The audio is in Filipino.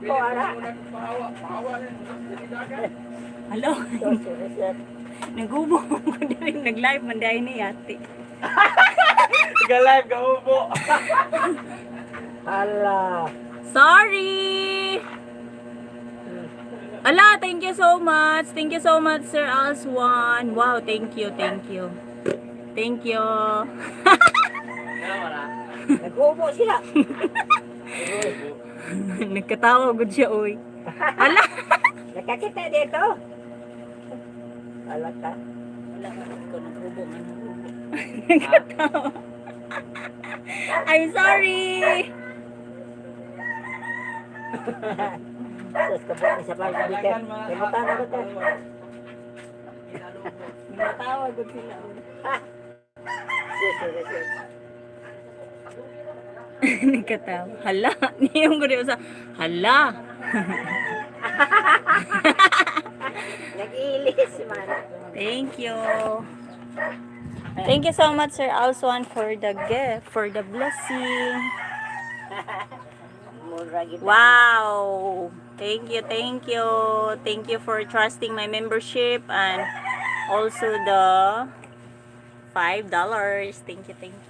Ko ara. Hello. Nagubo ko din nag-live man dahil ni ate. Ga-live, ga-ubo. Hala. Sorry! Ala, thank you so much. Thank you so much, Sir Alswan. Wow, thank you, thank you. Thank you. Nag-ubo sila. Nagkatawa gud siya, oy. Ala! Nakakita dito. Hala ka. Wala ko naghubo man naghubo. Nagkatawa. I'm sorry. Sus, kabuang sa pagbibigat. Kamutan ako to. Nagkatawa gud sila. Sus. Nagkatawa. Hala, niyong ko rin sa hala. Nag-iilis man. Thank you. Thank you so much, Sir Alswan, for the gift, for the blessing. Mura gid. Wow! Thank you, thank you. Thank you for trusting my membership and also the $5. Thank you, thank you.